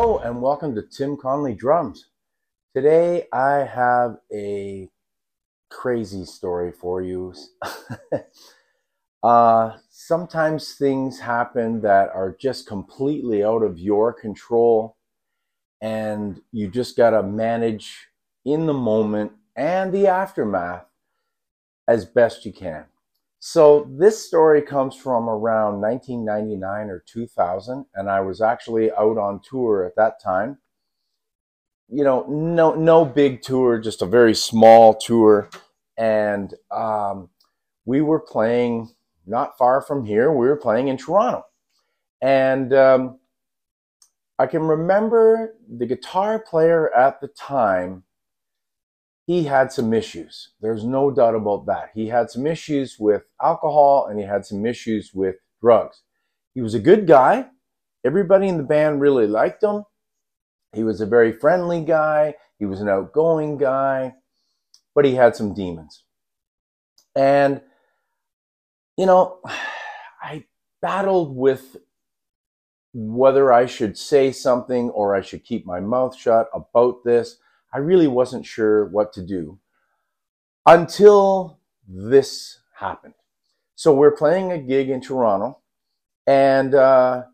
Hello and welcome to Tim Conley Drums. Today I have a crazy story for you. Sometimes things happen that are just completely out of your control, and you just got to manage in the moment and the aftermath as best you can. So this story comes from around 1999 or 2000, and I was actually out on tour at that time. You know, no big tour, just a very small tour, and we were playing not far from here. We were playing in Toronto, and I can remember the guitar player at the time. He had some issues. There's no doubt about that. He had some issues with alcohol and he had some issues with drugs. He was a good guy. Everybody in the band really liked him. He was a very friendly guy. He was an outgoing guy, but he had some demons. And, you know, I battled with whether I should say something or I should keep my mouth shut about this. I really wasn't sure what to do until this happened. So we're playing a gig in Toronto, and I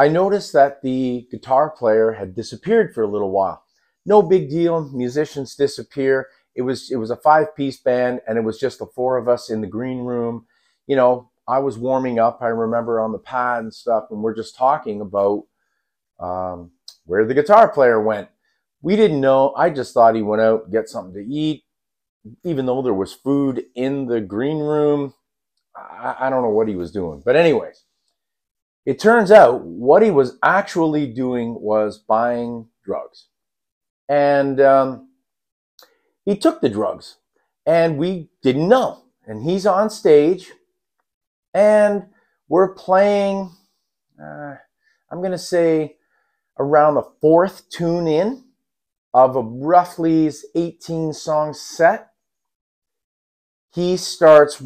noticed that the guitar player had disappeared for a little while. No big deal. Musicians disappear. It was a 5-piece band, and it was just the 4 of us in the green room. You know, I was warming up, I remember, on the pad and stuff, and we're just talking about where the guitar player went. We didn't know. I just thought he went out to get something to eat, even though there was food in the green room. I don't know what he was doing. But anyways, it turns out what he was actually doing was buying drugs. And he took the drugs, and we didn't know. And he's on stage, and we're playing, I'm going to say, around the 4th tune in of a roughly 18-song set. He starts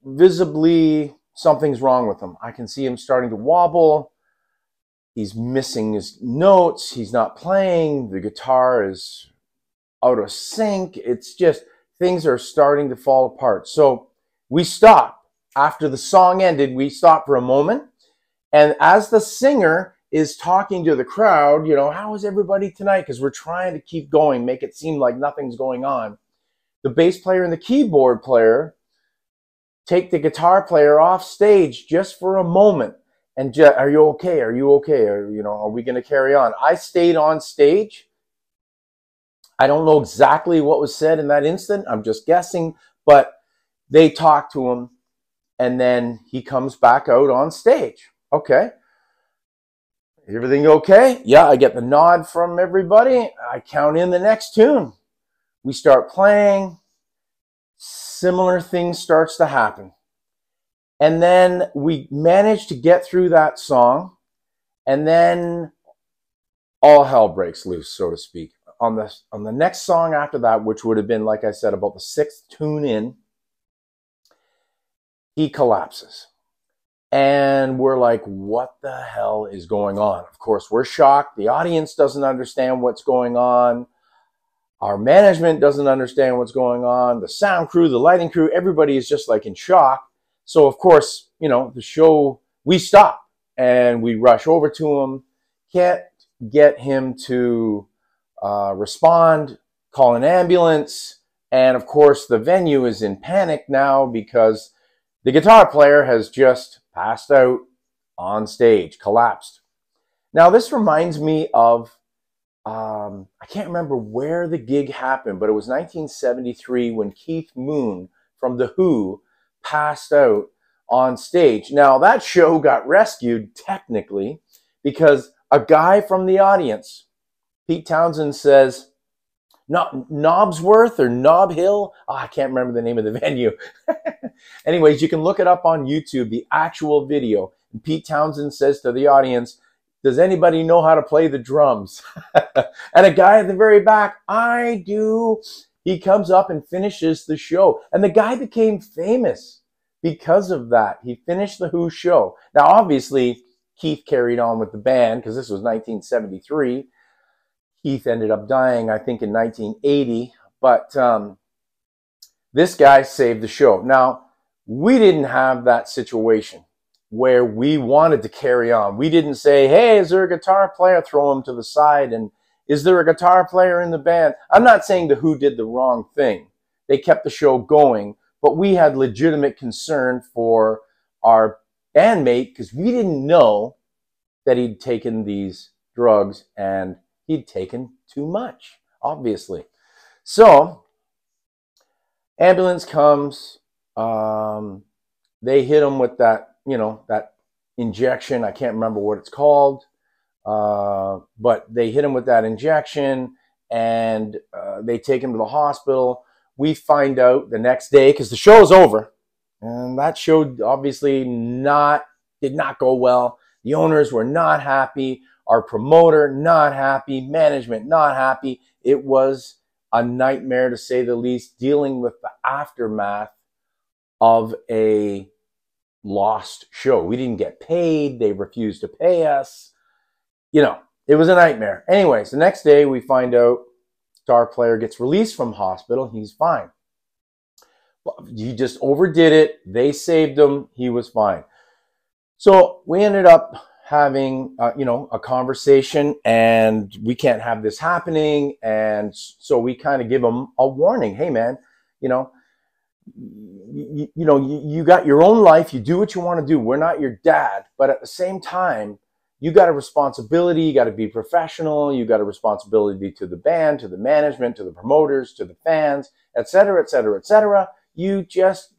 visibly, something's wrong with him. I can see him starting to wobble. He's missing his notes. He's not playing. The guitar is out of sync. It's just, things are starting to fall apart. So we stop. After the song ended, we stopped for a moment. And as the singer is talking to the crowd, you know, how is everybody tonight? Because we're trying to keep going, make it seem like nothing's going on. The bass player and the keyboard player take the guitar player off stage just for a moment. And just, are you okay? Are you okay? Or, you know, are we going to carry on? I stayed on stage. I don't know exactly what was said in that instant. I'm just guessing. But they talk to him, and then he comes back out on stage. Okay. Everything okay? Yeah, I get the nod from everybody. I count in the next tune. We start playing. Similar things starts to happen. And then we manage to get through that song. And then all hell breaks loose, so to speak. On the next song after that, which would have been, like I said, about the 6th tune in, he collapses. And we're like, what the hell is going on? Of course, we're shocked. The audience doesn't understand what's going on. Our management doesn't understand what's going on. The sound crew, the lighting crew, everybody is just like in shock. So, of course, you know, the show, we stop and we rush over to him. Can't get him to respond, call an ambulance. And, of course, the venue is in panic now because the guitar player has just passed out on stage, collapsed. Now, this reminds me of, I can't remember where the gig happened, but it was 1973 when Keith Moon from The Who passed out on stage. Now, that show got rescued, technically, because a guy from the audience, Pete Townsend, says, Knobsworth or Nob Hill? Oh, I can't remember the name of the venue. Anyways, you can look it up on YouTube, the actual video. And Pete Townsend says to the audience, does anybody know how to play the drums? And a guy at the very back, I do. He comes up and finishes the show. And the guy became famous because of that. He finished the Who show. Now, obviously, Keith carried on with the band because this was 1973. Keith ended up dying, I think, in 1980. But this guy saved the show. Now, we didn't have that situation where we wanted to carry on. We didn't say, hey, is there a guitar player? Throw him to the side. And is there a guitar player in the band? I'm not saying the Who did the wrong thing. They kept the show going, but we had legitimate concern for our bandmate because we didn't know that he'd taken these drugs and he'd taken too much, obviously. So, ambulance comes. They hit him with that, that injection. I can't remember what it's called, but they hit him with that injection, and they take him to the hospital. We find out the next day because the show is over, and that show obviously did not go well. The owners were not happy. Our promoter not happy. Management not happy. It was a nightmare, to say the least, dealing with the aftermath of a lost show. We didn't get paid. They refused to pay us. It was a nightmare. Anyways, the next day we find out guitar player gets released from hospital. He's fine. He just overdid it. They saved him. He was fine. So we ended up having, a conversation, and we can't have this happening. And so we kind of give him a warning. Hey, man, you got your own life. You do what you want to do. We're not your dad. But at the same time, you got a responsibility. You got to be professional. You got a responsibility to the band, to the management, to the promoters, to the fans, et cetera, et cetera, et cetera. You just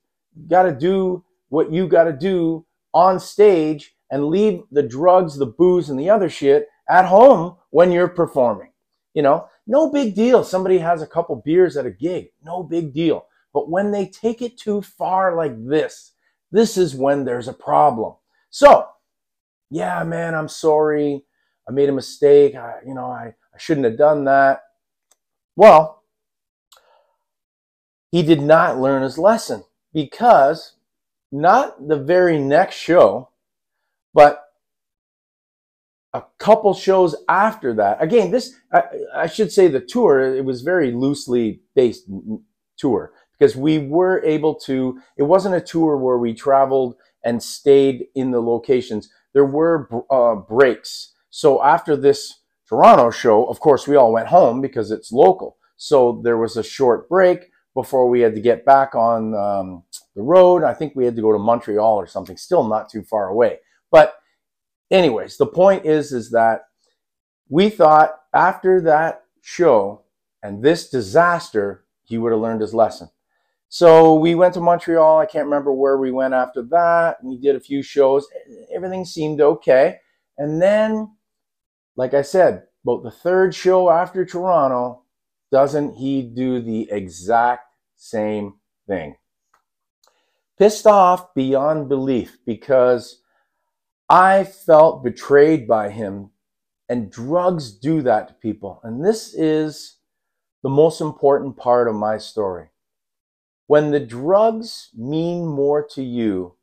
got to do what you got to do on stage and leave the drugs, the booze, and the other shit at home when you're performing. No big deal. Somebody has a couple beers at a gig. No big deal. But when they take it too far like this is when there's a problem. So, yeah, man, I'm sorry. I made a mistake. I shouldn't have done that. Well, he did not learn his lesson, because not the very next show, but a couple shows after that. Again, I should say the tour, it was very loosely based tour, because we were able to, it wasn't a tour where we traveled and stayed in the locations. There were breaks. So after this Toronto show, of course, we all went home because it's local. So there was a short break before we had to get back on the road. I think we had to go to Montreal or something, still not too far away. But anyways, the point is that we thought after that show and this disaster, he would have learned his lesson. So we went to Montreal. I can't remember where we went after that. We did a few shows. Everything seemed okay. And then, like I said, about the third show after Toronto, doesn't he do the exact same thing? Pissed off beyond belief, because I felt betrayed by him, and drugs do that to people. And this is the most important part of my story. When the drugs mean more to you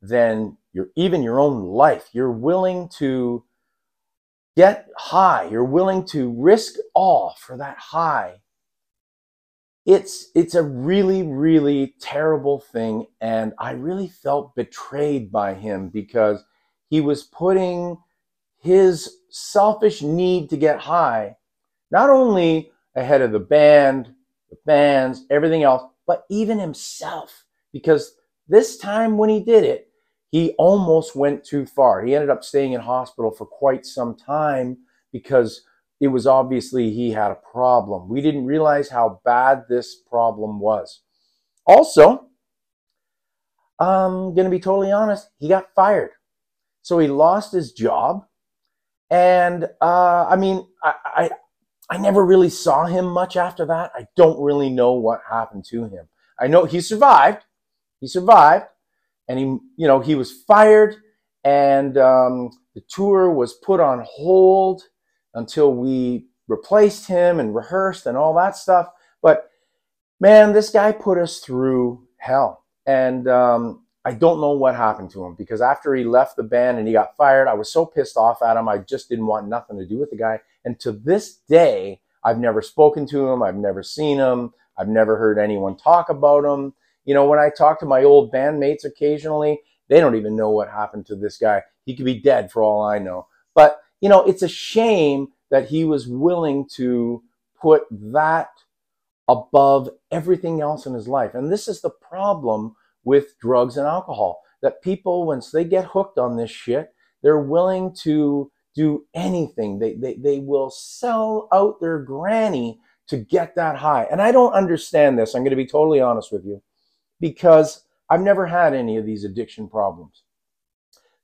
than even your own life, you're willing to get high, you're willing to risk all for that high. It's a really, really terrible thing, and I really felt betrayed by him, because he was putting his selfish need to get high not only ahead of the band, the fans, everything else, but even himself, because this time when he did it, he almost went too far. He ended up staying in hospital for quite some time because it was obviously he had a problem. We didn't realize how bad this problem was. Also, I'm going to be totally honest, he got fired. So he lost his job. And I never really saw him much after that. I don't really know what happened to him. I know he survived. He survived, and he was fired, and the tour was put on hold until we replaced him and rehearsed and all that stuff. But man, this guy put us through hell. And I don't know what happened to him, because after he left the band and he got fired, I was so pissed off at him. I just didn't want nothing to do with the guy. And to this day, I've never spoken to him. I've never seen him. I've never heard anyone talk about him. You know, when I talk to my old bandmates occasionally, they don't even know what happened to this guy. He could be dead for all I know. But, you know, it's a shame that he was willing to put that above everything else in his life. And this is the problem with drugs and alcohol, that people, once they get hooked on this shit, they're willing to do anything. They will sell out their granny to get that high. And I don't understand this. I'm going to be totally honest with you, because I've never had any of these addiction problems.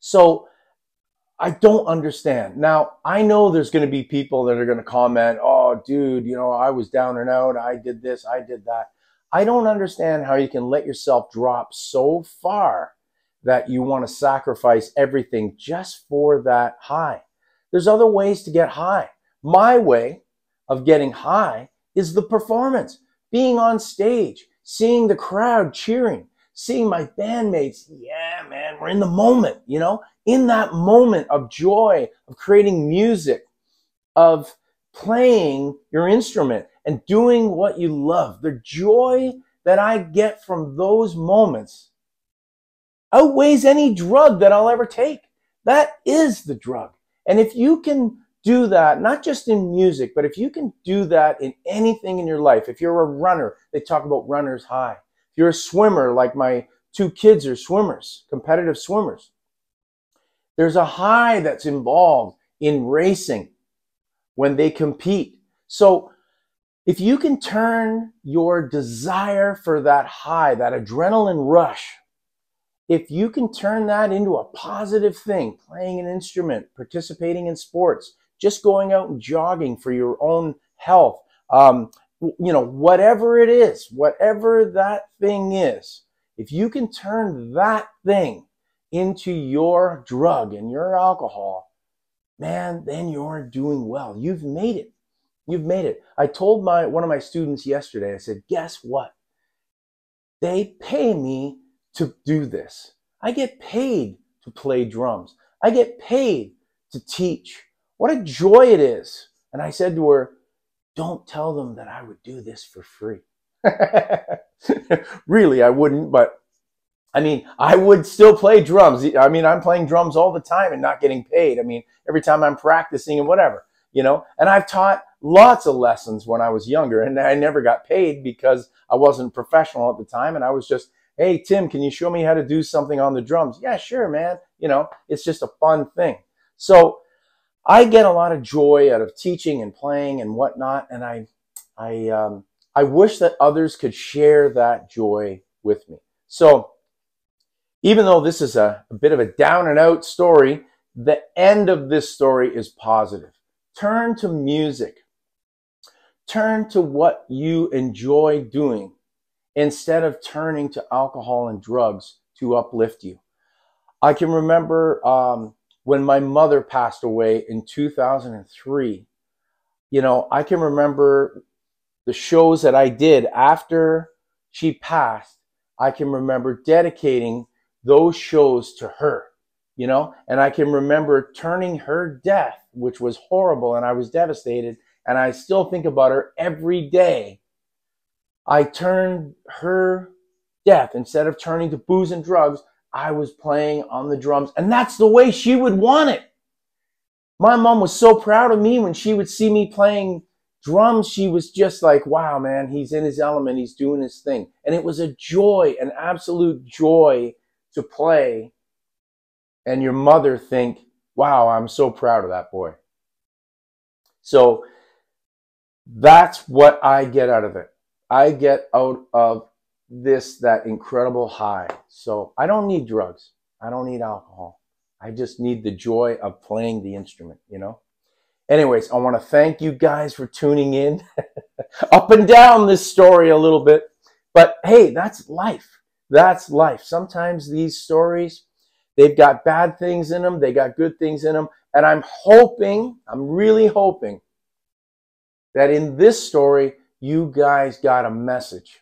So I don't understand. Now, I know there's going to be people that are going to comment, oh, dude, you know, I was down and out. I did this, I did that. I don't understand how you can let yourself drop so far that you want to sacrifice everything just for that high. There's other ways to get high. My way of getting high is the performance, being on stage, seeing the crowd cheering, seeing my bandmates. Yeah, man, we're in the moment, you know, in that moment of joy, of creating music, of playing your instrument and doing what you love. The joy that I get from those moments outweighs any drug that I'll ever take. That is the drug. And if you can do that, not just in music, but if you can do that in anything in your life, if you're a runner, they talk about runner's high. If you're a swimmer, like my two kids are swimmers, competitive swimmers, there's a high that's involved in racing when they compete. So if you can turn your desire for that high, that adrenaline rush, if you can turn that into a positive thing, playing an instrument, participating in sports, just going out and jogging for your own health, you know, whatever it is, whatever that thing is, if you can turn that thing into your drug and your alcohol, man, then you're doing well. You've made it. You've made it. I told one of my students yesterday, I said, guess what? They pay me to do this. I get paid to play drums. I get paid to teach. What a joy it is. And I said to her, don't tell them that I would do this for free. Really, I wouldn't, but I mean, I would still play drums. I mean, I'm playing drums all the time and not getting paid. I mean, every time I'm practicing and whatever, you know, and I've taught lots of lessons when I was younger, and I never got paid because I wasn't professional at the time. And I was just, hey, Tim, can you show me how to do something on the drums? Yeah, sure, man. You know, it's just a fun thing. So I get a lot of joy out of teaching and playing and whatnot. And I wish that others could share that joy with me. So even though this is a bit of a down and out story, the end of this story is positive. Turn to music. Turn to what you enjoy doing instead of turning to alcohol and drugs to uplift you. I can remember when my mother passed away in 2003, you know, I can remember the shows that I did after she passed. I can remember dedicating those shows to her, you know, and I can remember turning her death, which was horrible, and I was devastated, and I still think about her every day. I turned her death, instead of turning to booze and drugs, I was playing on the drums, and that's the way she would want it. My mom was so proud of me when she would see me playing drums. She was just like, wow, man, he's in his element, he's doing his thing. And it was a joy, an absolute joy to play, and your mother think, wow, I'm so proud of that boy. So that's what I get out of it. I get out of that incredible high. So I don't need drugs. I don't need alcohol. I just need the joy of playing the instrument, you know? Anyways, I want to thank you guys for tuning in. Up and down this story a little bit. But hey, that's life. That's life. Sometimes these stories, they've got bad things in them. They got good things in them. And I'm really hoping that in this story, you guys got a message.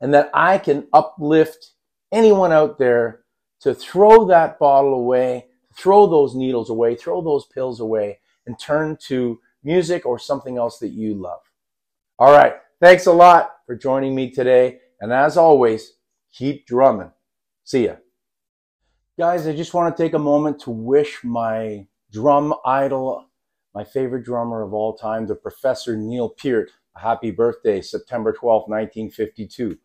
And that I can uplift anyone out there to throw that bottle away, throw those needles away, throw those pills away, and turn to music or something else that you love. All right. Thanks a lot for joining me today. And as always, keep drumming. See ya. Guys, I just want to take a moment to wish my drum idol, my favorite drummer of all time, the Professor Neil Peart, a happy birthday, September 12th, 1952.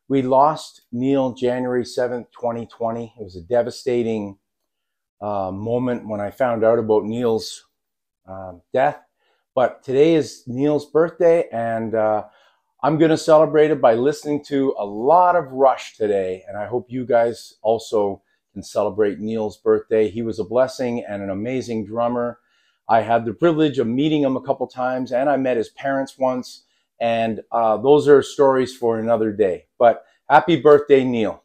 We lost Neil January 7th, 2020. It was a devastating moment when I found out about Neil's death. But today is Neil's birthday, and I'm going to celebrate it by listening to a lot of Rush today. And I hope you guys also can celebrate Neil's birthday. He was a blessing and an amazing drummer. I had the privilege of meeting him a couple times, and I met his parents once. And those are stories for another day. But happy birthday, Neil.